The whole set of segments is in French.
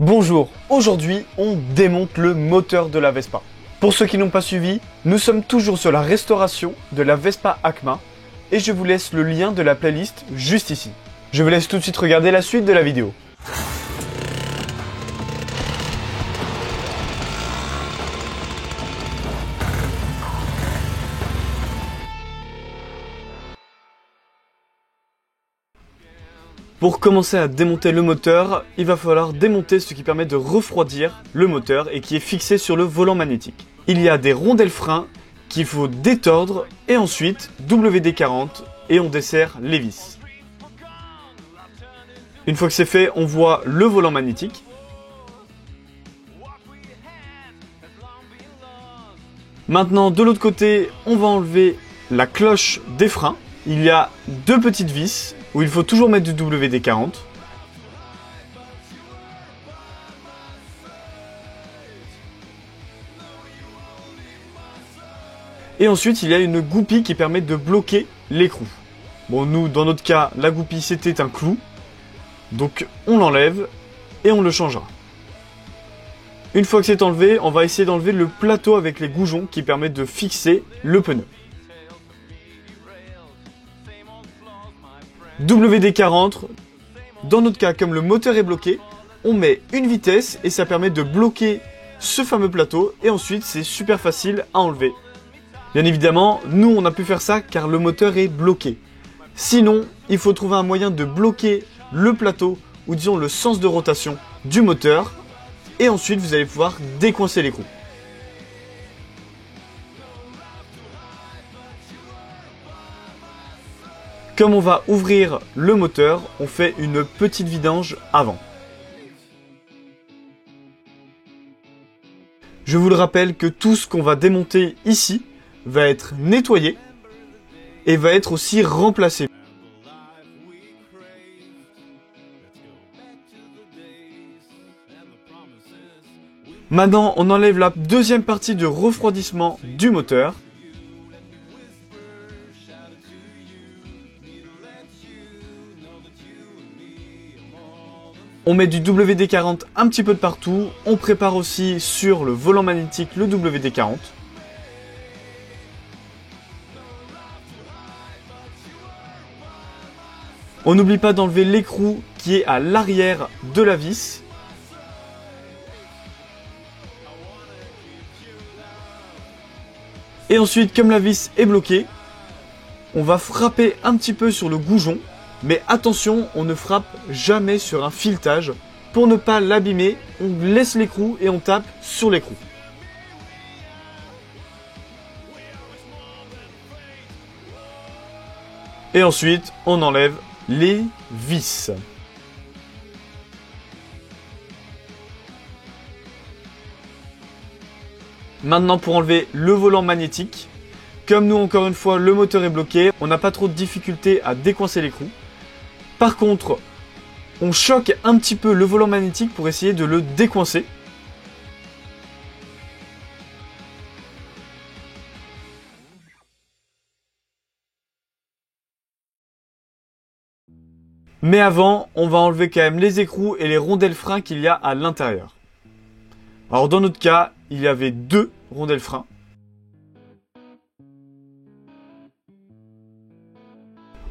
Bonjour, aujourd'hui on démonte le moteur de la Vespa. Pour ceux qui n'ont pas suivi, nous sommes toujours sur la restauration de la Vespa Akma et je vous laisse le lien de la playlist juste ici. Je vous laisse tout de suite regarder la suite de la vidéo. Pour commencer à démonter le moteur, il va falloir démonter ce qui permet de refroidir le moteur et qui est fixé sur le volant magnétique. Il y a des rondelles freins qu'il faut détordre et ensuite WD-40 et on dessert les vis. Une fois que c'est fait, on voit le volant magnétique. Maintenant, de l'autre côté, on va enlever la cloche des freins. Il y a deux petites vis où il faut toujours mettre du WD-40. Et ensuite, il y a une goupille qui permet de bloquer l'écrou. Bon, nous, dans notre cas, la goupille, c'était un clou. Donc, on l'enlève et on le changera. Une fois que c'est enlevé, on va essayer d'enlever le plateau avec les goujons qui permet de fixer le pneu. WD-40, dans notre cas, comme le moteur est bloqué, on met une vitesse et ça permet de bloquer ce fameux plateau et ensuite c'est super facile à enlever. Bien évidemment, nous on a pu faire ça car le moteur est bloqué. Sinon, il faut trouver un moyen de bloquer le plateau ou disons le sens de rotation du moteur et ensuite vous allez pouvoir décoincer l'écrou. Comme on va ouvrir le moteur, on fait une petite vidange avant. Je vous le rappelle que tout ce qu'on va démonter ici va être nettoyé et va être aussi remplacé. Maintenant, on enlève la deuxième partie de refroidissement du moteur. On met du WD-40 un petit peu de partout. On prépare aussi sur le volant magnétique le WD-40. On n'oublie pas d'enlever l'écrou qui est à l'arrière de la vis. Et ensuite, comme la vis est bloquée, on va frapper un petit peu sur le goujon. Mais attention, on ne frappe jamais sur un filetage. Pour ne pas l'abîmer, on laisse l'écrou et on tape sur l'écrou. Et ensuite, on enlève les vis. Maintenant, pour enlever le volant magnétique, comme nous, encore une fois, le moteur est bloqué, on n'a pas trop de difficulté à décoincer l'écrou. Par contre, on choque un petit peu le volant magnétique pour essayer de le décoincer. Mais avant, on va enlever quand même les écrous et les rondelles freins qu'il y a à l'intérieur. Alors dans notre cas, il y avait deux rondelles freins.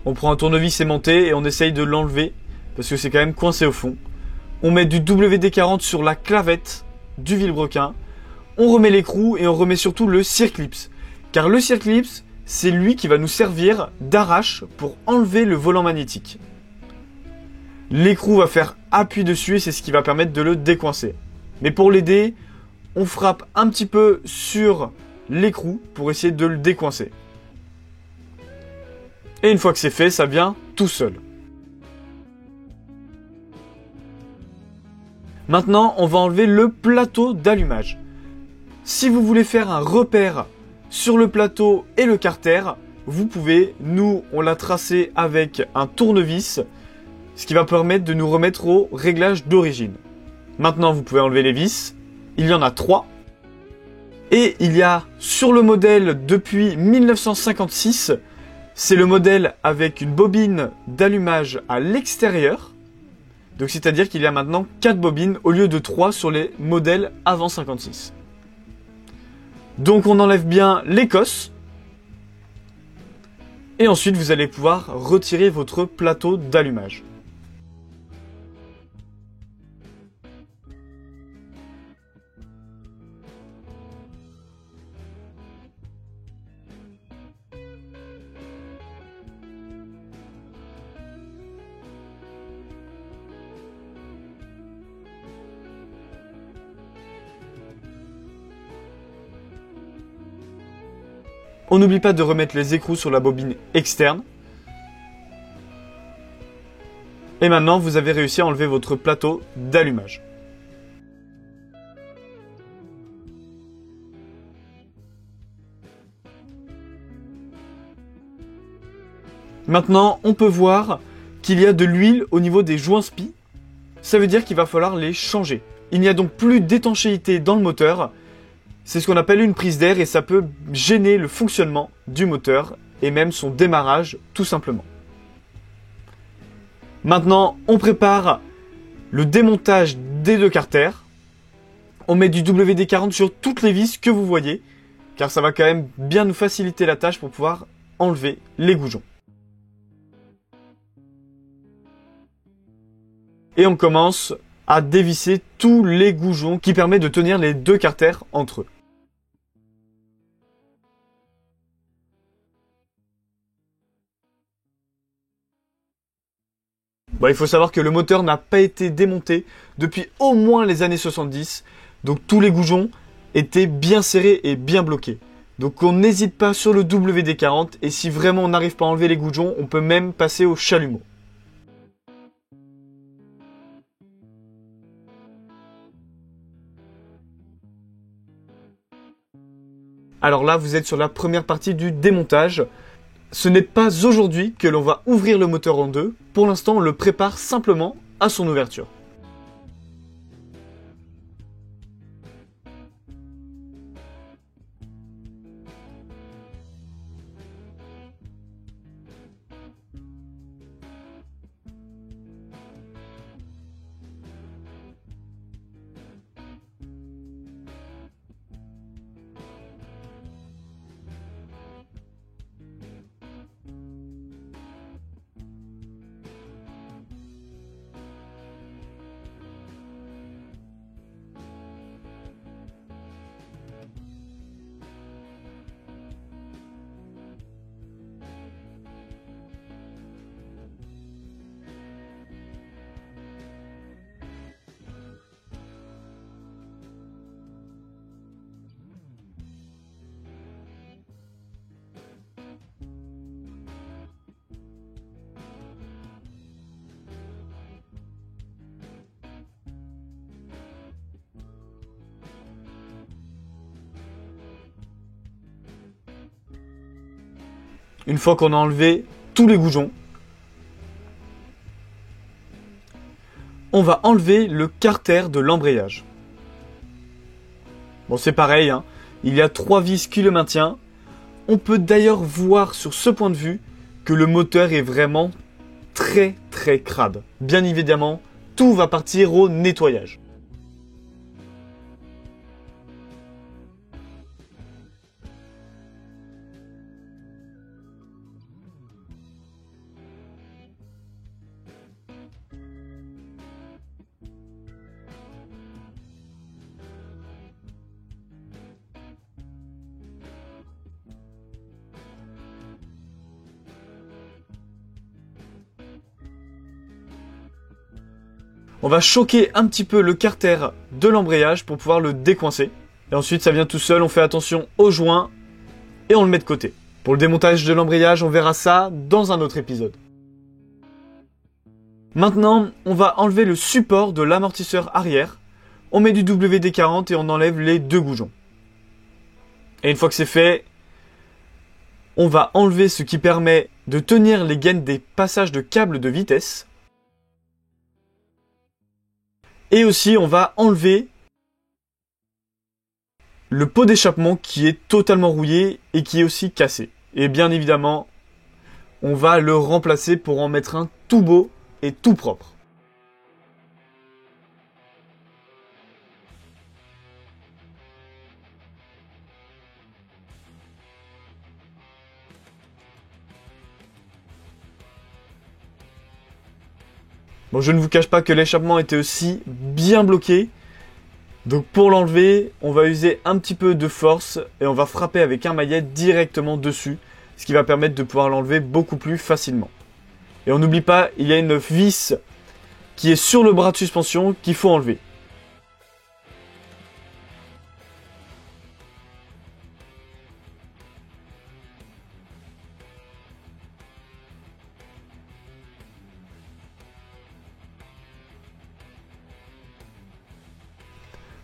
On prend un tournevis aimanté et on essaye de l'enlever parce que c'est quand même coincé au fond. On met du WD-40 sur la clavette du vilebrequin. On remet l'écrou et on remet surtout le circlips. Car le circlips, c'est lui qui va nous servir d'arrache pour enlever le volant magnétique. L'écrou va faire appui dessus et c'est ce qui va permettre de le décoincer. Mais pour l'aider, on frappe un petit peu sur l'écrou pour essayer de le décoincer. Et une fois que c'est fait, ça vient tout seul. Maintenant, on va enlever le plateau d'allumage. Si vous voulez faire un repère sur le plateau et le carter, vous pouvez. Nous, on l'a tracé avec un tournevis, ce qui va permettre de nous remettre au réglage d'origine. Maintenant, vous pouvez enlever les vis. Il y en a 3. Et il y a sur le modèle depuis 1956... C'est le modèle avec une bobine d'allumage à l'extérieur. Donc c'est-à-dire qu'il y a maintenant 4 bobines au lieu de 3 sur les modèles avant 56. Donc on enlève bien les cosses. Et ensuite vous allez pouvoir retirer votre plateau d'allumage. On n'oublie pas de remettre les écrous sur la bobine externe. Et maintenant, vous avez réussi à enlever votre plateau d'allumage. Maintenant, on peut voir qu'il y a de l'huile au niveau des joints spi. Ça veut dire qu'il va falloir les changer. Il n'y a donc plus d'étanchéité dans le moteur. C'est ce qu'on appelle une prise d'air et ça peut gêner le fonctionnement du moteur et même son démarrage tout simplement. Maintenant, on prépare le démontage des deux carters. On met du WD-40 sur toutes les vis que vous voyez, car ça va quand même bien nous faciliter la tâche pour pouvoir enlever les goujons. Et on commence à dévisser tous les goujons qui permettent de tenir les deux carters entre eux. Bon, il faut savoir que le moteur n'a pas été démonté depuis au moins les années 70, donc tous les goujons étaient bien serrés et bien bloqués. Donc on n'hésite pas sur le WD-40 et si vraiment on n'arrive pas à enlever les goujons, on peut même passer au chalumeau. Alors là, vous êtes sur la première partie du démontage. Ce n'est pas aujourd'hui que l'on va ouvrir le moteur en deux. Pour l'instant, on le prépare simplement à son ouverture. Une fois qu'on a enlevé tous les goujons, on va enlever le carter de l'embrayage. Bon, c'est pareil, hein. Il y a 3 vis qui le maintiennent. On peut d'ailleurs voir sur ce point de vue que le moteur est vraiment très crade. Bien évidemment, tout va partir au nettoyage. On va choquer un petit peu le carter de l'embrayage pour pouvoir le décoincer. Et ensuite, ça vient tout seul, on fait attention aux joints et on le met de côté. Pour le démontage de l'embrayage, on verra ça dans un autre épisode. Maintenant, on va enlever le support de l'amortisseur arrière. On met du WD-40 et on enlève les deux goujons. Et une fois que c'est fait, on va enlever ce qui permet de tenir les gaines des passages de câbles de vitesse. Et aussi, on va enlever le pot d'échappement qui est totalement rouillé et qui est aussi cassé. Et bien évidemment, on va le remplacer pour en mettre un tout beau et tout propre. Bon, je ne vous cache pas que l'échappement était aussi bien bloqué. Donc pour l'enlever, on va user un petit peu de force et on va frapper avec un maillet directement dessus, ce qui va permettre de pouvoir l'enlever beaucoup plus facilement. Et on n'oublie pas, il y a une vis qui est sur le bras de suspension qu'il faut enlever.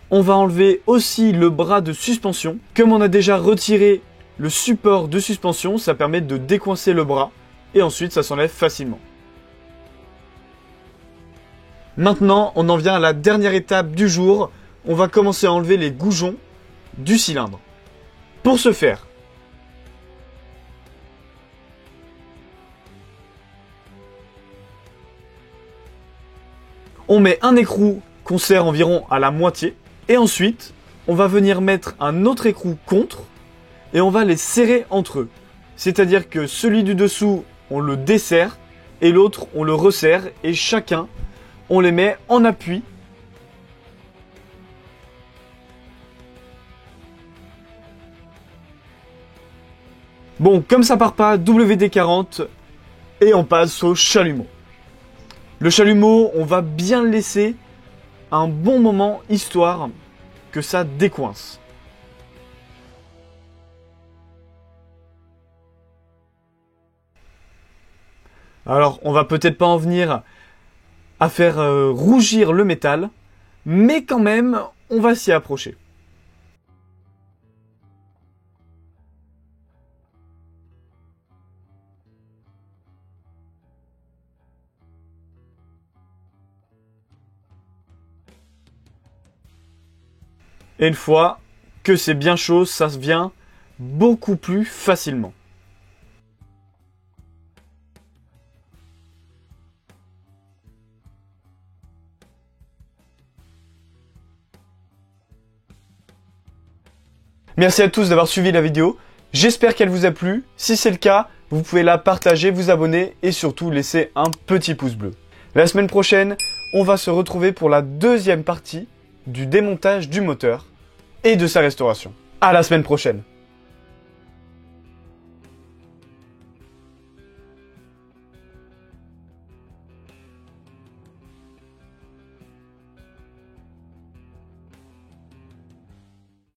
On va enlever aussi le bras de suspension. Comme on a déjà retiré le support de suspension, ça permet de décoincer le bras et ensuite ça s'enlève facilement. Maintenant, on en vient à la dernière étape du jour. On va commencer à enlever les goujons du cylindre. Pour ce faire, on met un écrou qu'on serre environ à la moitié. Et ensuite, on va venir mettre un autre écrou contre et on va les serrer entre eux. C'est-à-dire que celui du dessous, on le desserre et l'autre, on le resserre et chacun, on les met en appui. Bon, comme ça part pas, WD-40 et on passe au chalumeau. Le chalumeau, on va bien le laisser un bon moment histoire que ça décoince. Alors, on va peut-être pas en venir à faire rougir le métal, mais quand même, on va s'y approcher. Et une fois que c'est bien chaud, ça se vient beaucoup plus facilement. Merci à tous d'avoir suivi la vidéo. J'espère qu'elle vous a plu. Si c'est le cas, vous pouvez la partager, vous abonner et surtout laisser un petit pouce bleu. La semaine prochaine, on va se retrouver pour la deuxième partie du démontage du moteur et de sa restauration. À la semaine prochaine.